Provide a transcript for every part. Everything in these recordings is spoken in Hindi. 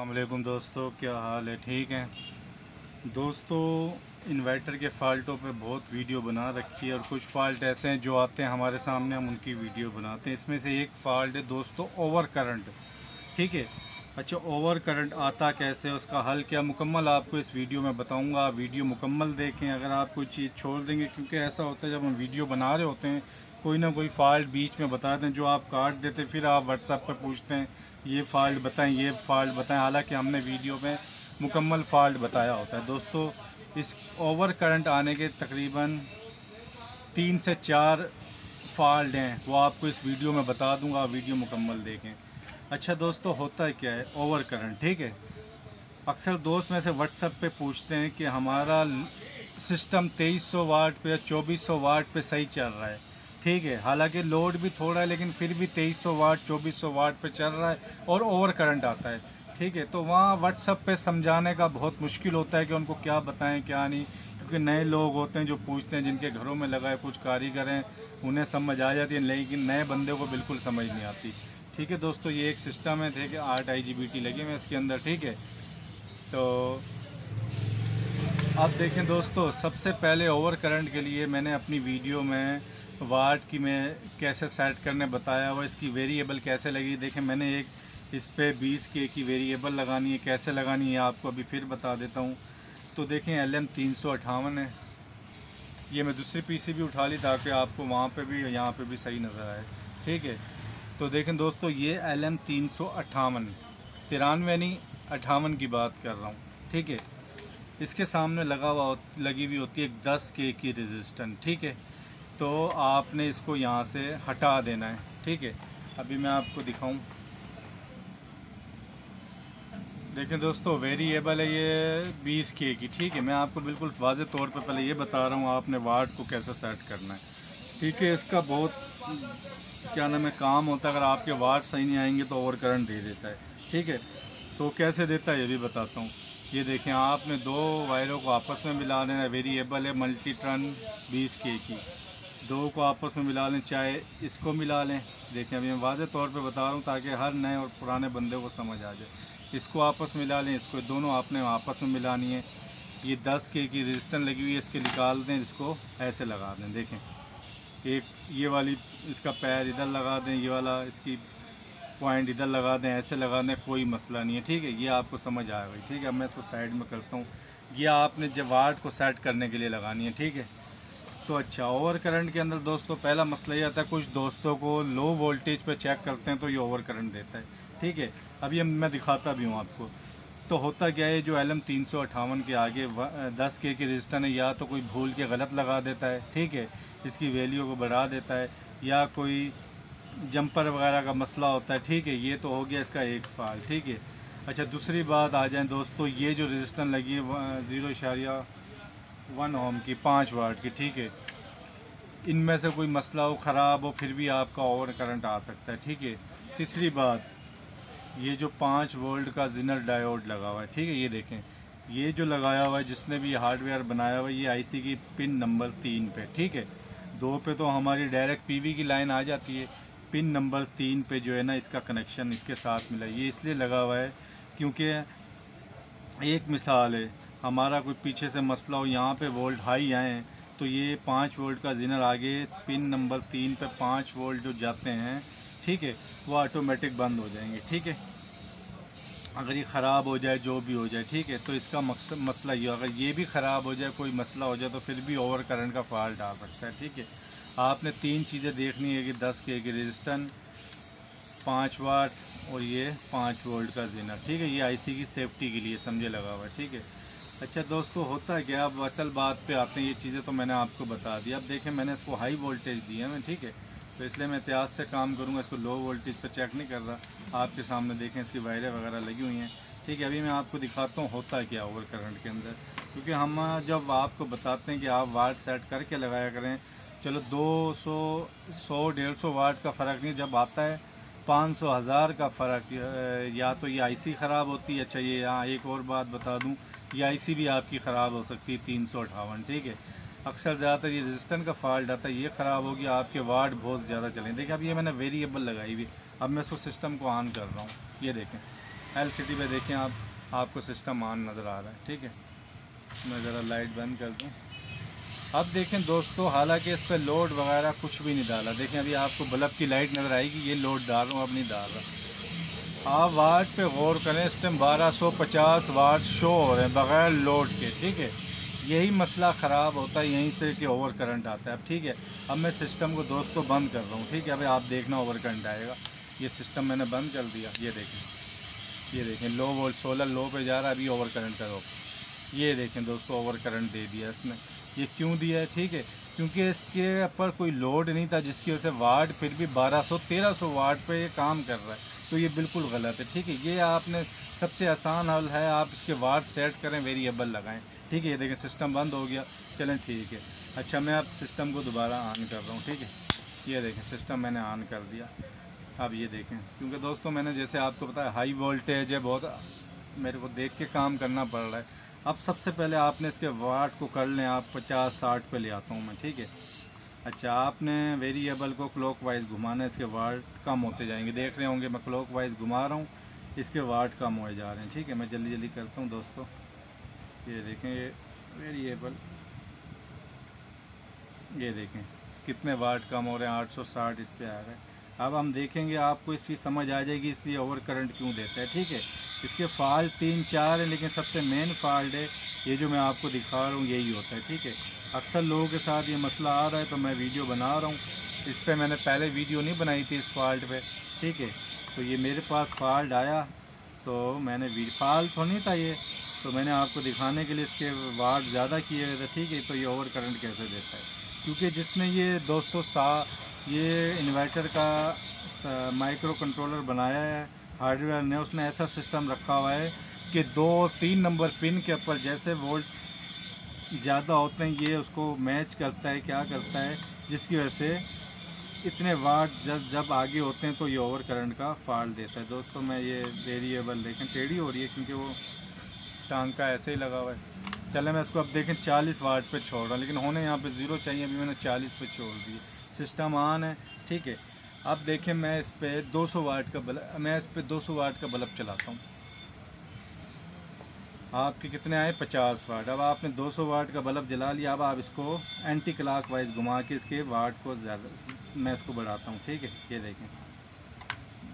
अस्सलामुअलैकुम दोस्तों, क्या हाल है? ठीक हैं दोस्तों। इन्वर्टर के फ़ाल्टों पे बहुत वीडियो बना रखी है और कुछ फ़ाल्ट ऐसे हैं जो आते हैं हमारे सामने, हम उनकी वीडियो बनाते हैं। इसमें से एक फ़ाल्ट है दोस्तों, ओवर करंट। ठीक है। अच्छा, ओवर करंट आता कैसे, उसका हल क्या, मुकम्मल आपको इस वीडियो में बताऊंगा। आप वीडियो मुकम्मल देखें। अगर आप कोई चीज़ छोड़ देंगे, क्योंकि ऐसा होता है जब हम वीडियो बना रहे होते हैं कोई ना कोई फ़ाल्ट बीच में बता दें जो आप काट देते, फिर आप व्हाट्सएप पर पूछते हैं ये फ़ाल्ट बताएं, ये फ़ाल्ट बताएं, हालांकि हमने वीडियो में मुकम्मल फ़ाल्ट बताया होता है। दोस्तों, इस ओवर करंट आने के तकरीबन 3 से 4 फ़ाल्ट हैं, वो आपको इस वीडियो में बता दूंगा। आप वीडियो मुकम्मल देखें। अच्छा दोस्तों, होता है क्या है ओवर करंट? ठीक है, अक्सर दोस्त में से व्हाट्सएप पे पूछते हैं कि हमारा सिस्टम 2300 वाट पे या 2400 वाट पे सही चल रहा है। ठीक है, हालांकि लोड भी थोड़ा है लेकिन फिर भी 2300 वाट 2400 वाट पे चल रहा है और ओवर करंट आता है। ठीक है, तो वहाँ व्हाट्सएप पे समझाने का बहुत मुश्किल होता है कि उनको क्या बताएं क्या नहीं, क्योंकि नए लोग होते हैं जो पूछते हैं, जिनके घरों में लगा है, कुछ कारीगर हैं, उन्हें समझ आ जाती है, लेकिन नए बंदे को बिल्कुल समझ नहीं आती। ठीक है दोस्तों, ये एक सिस्टम है। ठीक है, 8 IGBT लगे हुए इसके अंदर। ठीक है, तो अब देखें दोस्तों, सबसे पहले ओवर करंट के लिए मैंने अपनी वीडियो में वाट की मैं कैसे सेट करने बताया हुआ, इसकी वेरिएबल कैसे लगी। देखें, मैंने एक इस पे 20K की वेरिएबल लगानी है, कैसे लगानी है आपको अभी फिर बता देता हूँ। तो देखें, LM358 है। ये मैं दूसरी PC भी उठा ली ताकि आपको वहाँ पे भी यहाँ पे भी सही नज़र आए। ठीक है, तो देखें दोस्तों, ये LM358 93 नहीं 58 की बात कर रहा हूँ। ठीक है, इसके सामने लगी हुई होती है 10K की रेजिस्टेंस। ठीक है, तो आपने इसको यहाँ से हटा देना है। ठीक है, अभी मैं आपको दिखाऊं। देखें दोस्तों, वेरिएबल है ये 20K की। ठीक है, मैं आपको बिल्कुल वाज़ेह तौर पर पहले ये बता रहा हूँ आपने वाट को कैसे सेट करना है। ठीक है, इसका बहुत क्या नाम है काम होता है। अगर आपके वाट सही नहीं आएंगे तो ओवर करंट दे देता है। ठीक है, तो कैसे देता है ये भी बताता हूँ। ये देखें, आपने 2 वायरों को आपस में मिला देना है। वेरिएबल है मल्टी टर्न 20K की, 2 को आपस में मिला लें, चाहे इसको मिला लें। देखें, अभी मैं वाज़ेह तौर पे बता रहा हूँ ताकि हर नए और पुराने बंदे को समझ आ जाए। इसको आपस में मिला लें, इसको, दोनों आपने आपस में मिलानी है। ये 10K की रेजिस्टेंस लगी हुई है, इसके निकाल दें, इसको ऐसे लगा दें। देखें, एक ये वाली इसका पैर इधर लगा दें, ये वाला इसकी पॉइंट इधर लगा दें, ऐसे लगा दें, कोई मसला नहीं है। ठीक है, ये आपको समझ आ गई। ठीक है, अब मैं इसको साइड में करता हूँ। ये आपने जब वाट को सेट करने के लिए लगानी है। ठीक है, तो अच्छा, ओवर करंट के अंदर दोस्तों पहला मसला ये आता है, कुछ दोस्तों को लो वोल्टेज पे चेक करते हैं तो ये ओवर करंट देता है। ठीक है, अभी मैं दिखाता भी हूँ आपको। तो होता क्या है, जो LM358 के आगे 10K की रेजिस्टेंस है, या तो कोई भूल के गलत लगा देता है। ठीक है, इसकी वैल्यू को बढ़ा देता है, या कोई जंपर वगैरह का मसला होता है। ठीक है, ये तो हो गया इसका एक फॉल्ट। ठीक है, अच्छा, दूसरी बात आ जाए दोस्तों, ये जो रेजिस्टेंस लगी है 0.1 ओम की 5 वाट की। ठीक है, इनमें से कोई मसला हो, ख़राब हो, फिर भी आपका ओवर करंट आ सकता है। ठीक है, तीसरी बात, ये जो 5 वोल्ट का जिनर डायोड लगा हुआ है। ठीक है, ये देखें, ये जो लगाया हुआ है, जिसने भी हार्डवेयर बनाया हुआ है, ये IC की पिन नंबर 3 पे। ठीक है, 2 पे तो हमारी डायरेक्ट PV की लाइन आ जाती है, पिन नंबर 3 पे जो है ना, इसका कनेक्शन इसके साथ मिला। ये इसलिए लगा हुआ है क्योंकि एक मिसाल है, हमारा कोई पीछे से मसला हो, यहाँ पे वोल्ट हाई आए, तो ये 5 वोल्ट का जिनर आगे पिन नंबर 3 पे 5 वोल्ट जो जाते हैं, ठीक है, वो ऑटोमेटिक बंद हो जाएंगे। ठीक है, अगर ये ख़राब हो जाए, जो भी हो जाए, ठीक है, तो इसका मसला ये, अगर ये भी ख़राब हो जाए, कोई मसला हो जाए, तो फिर भी ओवर करंट का फॉल्ट आ सकता है। ठीक है, आपने 3 चीज़ें देखनी है कि 10K की रेजिस्टेंस, 5 वाट और ये 5 वोल्ट का जिनर। ठीक है, ये IC की सेफ्टी के लिए समझे लगा हुआ है। ठीक है, अच्छा दोस्तों, होता है क्या, अब असल बात पे आते हैं। ये चीज़ें तो मैंने आपको बता दी। अब देखें, मैंने इसको हाई वोल्टेज दी है मैं। ठीक है, तो इसलिए मैं एहतियात से काम करूँगा, इसको लो वोल्टेज पर चेक नहीं कर रहा। आपके सामने देखें, इसकी वायरें वगैरह लगी हुई हैं। ठीक है, अभी मैं आपको दिखाता हूँ होता है क्या ओवर करंट के अंदर, क्योंकि हम जब आपको बताते हैं कि आप वाट सेट करके लगाया करें, चलो 200 100 150 वाट का फ़र्क नहीं, जब आता है 500 1000 का फ़र्क, या तो ये IC ख़राब होती है। अच्छा, ये यहाँ एक और बात बता दूँ, ये IC भी आपकी ख़राब हो सकती है 358। ठीक है, अक्सर ज़्यादातर ये रेजिस्टेंस का फॉल्ट आता है, ये ख़राब हो गया, आपके वाट बहुत ज़्यादा चलें। देखिए, अब ये मैंने वेरिएबल लगाई हुई, अब मैं इसको सिस्टम को ऑन कर रहा हूँ। ये देखें, LCD पे देखें आपको सिस्टम ऑन नज़र आ रहा है, ठीक है। मैं ज़रा लाइट बंद कर दूँ। अब देखें दोस्तों, हालांकि इस पर लोड वगैरह कुछ भी नहीं डाला। देखें अभी आपको बल्ब की लाइट नज़र आएगी, ये लोड डाल रहा हूँ, अब नहीं डाल रहा। आप वाट पे गौर करें, इस टाइम 1250 वाट शो हो रहे हैं बग़ैर लोड के, ठीक है। यही मसला ख़राब होता है यहीं से कि ओवर करंट आता है। अब ठीक है, अब मैं सिस्टम को दोस्तों बंद कर रहा हूँ, ठीक है। अभी आप देखना ओवर करंट आएगा। ये सिस्टम मैंने बंद कर दिया, ये देखें लो वोल्ट 16 लो पे जा रहा है, अभी ओवर करंट करो। ये देखें दोस्तों, ओवर करंट दे दिया इसने। ये क्यों दिया है, ठीक है, क्योंकि इसके ऊपर कोई लोड नहीं था, जिसकी वजह से वाट फिर भी 1200-1300 वाट पे ये काम कर रहा है। तो ये बिल्कुल गलत है, ठीक है। ये आपने सबसे आसान हल है, आप इसके वाट सेट करें, वेरिएबल लगाएं, ठीक है। ये देखें सिस्टम बंद हो गया, चलें ठीक है। अच्छा, मैं अब सिस्टम को दोबारा ऑन कर रहा हूँ, ठीक है। ये देखें सिस्टम मैंने ऑन कर दिया। अब ये देखें, क्योंकि दोस्तों मैंने जैसे आपको बताया हाई वोल्टेज है, बहुत मेरे को देख के काम करना पड़ रहा है। अब सबसे पहले आपने इसके वाट को कर लें, आप 50-60 पे ले आता हूँ मैं, ठीक है। अच्छा, आपने वेरिएबल को क्लॉकवाइज घुमाना है, इसके वाट कम होते जाएंगे। देख रहे होंगे मैं क्लॉकवाइज घुमा रहा हूँ, इसके वाट कम हो जा रहे हैं, ठीक है। मैं जल्दी जल्दी करता हूँ दोस्तों। ये देखें, ये वेरिएबल, ये देखें कितने वाट कम हो रहे हैं, 860 इस पर आ रहा है। अब हम देखेंगे, आपको इसकी समझ आ जाएगी इसलिए ओवर करंट क्यों देता है, ठीक है। इसके फॉल्ट 3-4 है, लेकिन सबसे मेन फॉल्ट है ये जो मैं आपको दिखा रहा हूँ, यही होता है, ठीक है। अक्सर लोगों के साथ ये मसला आ रहा है, तो मैं वीडियो बना रहा हूँ इस पर। मैंने पहले वीडियो नहीं बनाई थी इस फॉल्ट पे, ठीक है। तो ये मेरे पास फॉल्ट आया, तो मैंने फॉल्ट तो नहीं था ये, तो मैंने आपको दिखाने के लिए इसके वाट ज़्यादा किए गए थे, ठीक है। तो ये ओवर करंट कैसे देता है, क्योंकि जिसने ये दोस्तों ये इन्वर्टर का माइक्रो कंट्रोलर बनाया है हार्डवेयर ने, उसने ऐसा सिस्टम रखा हुआ है कि 2-3 नंबर पिन के ऊपर जैसे वोल्ट ज़्यादा होते हैं, ये उसको मैच करता है, क्या करता है, जिसकी वजह से इतने वाट जब आगे होते हैं तो ये ओवर करंट का फॉल्ट देता है। दोस्तों मैं ये वेरिएबल देखें टेढ़ी हो रही है, क्योंकि वो टांग का ऐसे ही लगा हुआ है। चले मैं इसको अब देखें 40 वाट पे छोड़ रहा हूँ, लेकिन होने यहाँ पे 0 चाहिए, अभी मैंने 40 पे छोड़ दिए। सिस्टम ऑन है, ठीक है। अब देखें मैं इस पे 200 वाट का बल्ब, मैं इस पे 200 वाट का बल्ब चलाता हूँ। आपके कितने आए, 50 वाट। अब आपने 200 वाट का बल्ब जला लिया। अब आप इसको एंटी क्लॉक वाइज घुमा के इसके वाट को ज़्यादा मैं इसको बढ़ाता हूँ, ठीक है। ये देखें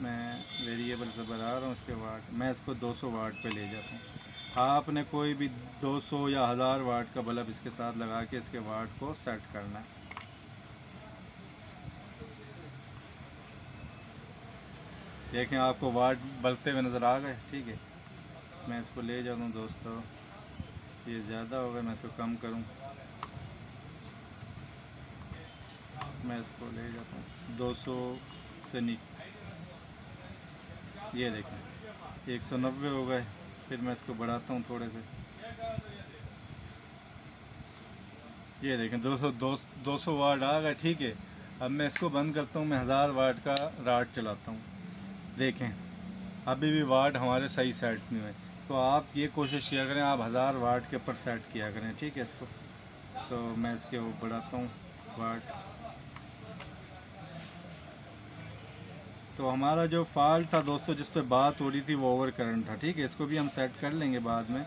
मैं वेरिएबल से बढ़ा रहा हूँ इसके वाट, मैं इसको 200 वाट पे ले जाता हूँ। आपने कोई भी 200 या 1000 वाट का बल्ब इसके साथ लगा के इसके वाट को सेट करना है। देखें आपको वाट बढ़ते हुए नज़र आ गए, ठीक है। मैं इसको ले जाता हूँ दोस्तों, ये ज़्यादा हो गया, मैं इसको कम करूँ, मैं इसको ले जाता हूँ 200 से नीचे। ये देखें 190 हो गए, फिर मैं इसको बढ़ाता हूँ थोड़े से। ये देखें 200 वाट आ गए, ठीक है। अब मैं इसको बंद करता हूँ, मैं 1000 वाट का राड चलाता हूँ। देखें अभी भी वाट हमारे सही सेट नहीं हुए, तो आप ये कोशिश किया करें, आप 1000 वाट के ऊपर सेट किया करें, ठीक है इसको। तो मैं इसके वो बढ़ाता हूँ वाट। तो हमारा जो फॉल्ट था दोस्तों, जिस पे बात हो रही थी, वो ओवर करंट था, ठीक है। इसको भी हम सेट कर लेंगे बाद में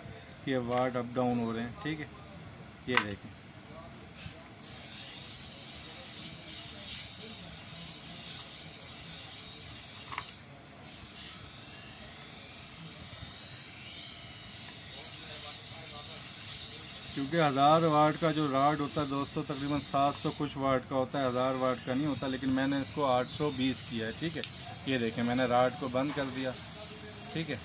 कि वाट अप डाउन हो रहे हैं, ठीक है। ये देखें क्योंकि 1000 वाट का जो राड होता है दोस्तों, तकरीबन 700 कुछ वाट का होता है, 1000 वाट का नहीं होता। लेकिन मैंने इसको 820 किया है, ठीक है। ये देखें मैंने राड को बंद कर दिया, ठीक है।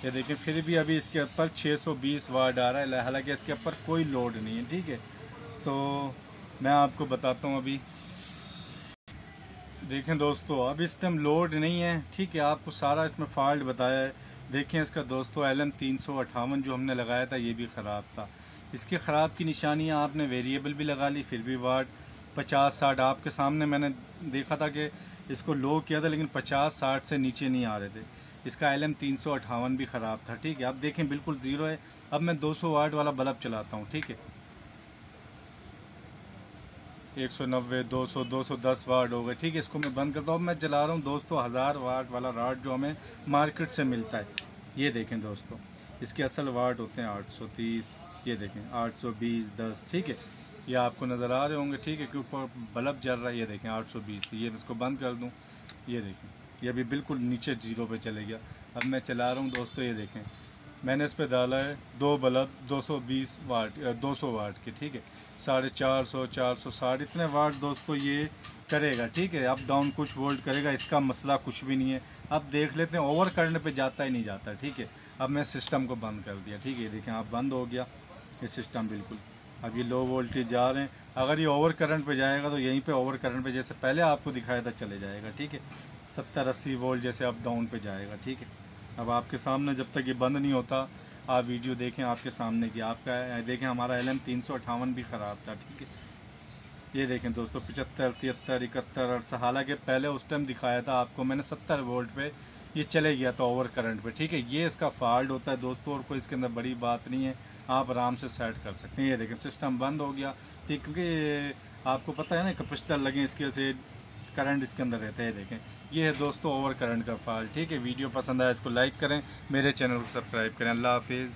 ये देखें फिर भी अभी इसके ऊपर 620 वाट आ रहा है, हालांकि इसके ऊपर कोई लोड नहीं है, ठीक है। तो मैं आपको बताता हूँ अभी। देखें दोस्तों अब इस टाइम लोड नहीं है, ठीक है। आपको सारा इसमें फॉल्ट बताया है। देखें इसका दोस्तों LM 358 जो हमने लगाया था, ये भी ख़राब था। इसके ख़राब की निशानियाँ आपने वेरिएबल भी लगा ली, फिर भी वाट 50-60 आपके सामने मैंने देखा था कि इसको लो किया था, लेकिन 50-60 से नीचे नहीं आ रहे थे। इसका LM 358 भी ख़राब था, ठीक है। अब देखें बिल्कुल ज़ीरो है। अब मैं 200 वाट वाला बल्ब चलाता हूँ, ठीक है। 190, 200, 210 वाट हो गए, ठीक है। इसको मैं बंद करता हूँ। मैं चला रहा हूँ दोस्तों 1000 वाट वाला रॉड जो हमें मार्केट से मिलता है। ये देखें दोस्तों, इसके असल वाट होते हैं 830, ये देखें 820, 10, ठीक है। ये आपको नज़र आ रहे होंगे, ठीक है, क्योंकि बल्ब जल रहा है। ये देखें 820, ये इसको बंद कर दूँ, ये देखें ये अभी बिल्कुल नीचे जीरो पे चले गया। अब मैं चला रहा हूँ दोस्तों, ये देखें मैंने इस पे डाला है 2 बल्ब 220 वाट 200 वाट के, ठीक है। 450, 460 इतने वाट दोस्तों ये करेगा, ठीक है। अप डाउन कुछ वोल्ट करेगा, इसका मसला कुछ भी नहीं है। अब देख लेते हैं ओवर करने पे जाता ही नहीं जाता, ठीक है। अब मैं सिस्टम को बंद कर दिया, ठीक है। देखें आप बंद हो गया ये सिस्टम बिल्कुल। अब ये लो वोल्टेज जा रहे हैं। अगर ये ओवर करंट पे जाएगा तो यहीं पे ओवर करंट पे जैसे पहले आपको दिखाया था चले जाएगा, ठीक है। 70-80 वोल्ट जैसे अप डाउन पे जाएगा, ठीक है। अब आपके सामने जब तक ये बंद नहीं होता आप वीडियो देखें आपके सामने की। आपका देखें हमारा LM 358 भी ख़राब था, ठीक है। ये देखें दोस्तों 75, 73, 71, 68, हालांकि पहले उस टाइम दिखाया था आपको मैंने 70 वोल्ट पे ये चले गया था ओवर करंट पे, ठीक है। ये इसका फॉल्ट होता है दोस्तों, और कोई इसके अंदर बड़ी बात नहीं है, आप आराम से सेट कर सकते हैं। ये देखें सिस्टम बंद हो गया, ठीक, क्योंकि आपको पता है ना कैपेसिटर लगे इसके से करंट इसके अंदर रहता है। देखें ये है दोस्तों ओवर करंट का फॉल्ट, ठीक है। वीडियो पसंद आया इसको लाइक करें, मेरे चैनल को सब्सक्राइब करें। अल्लाह हाफिज़।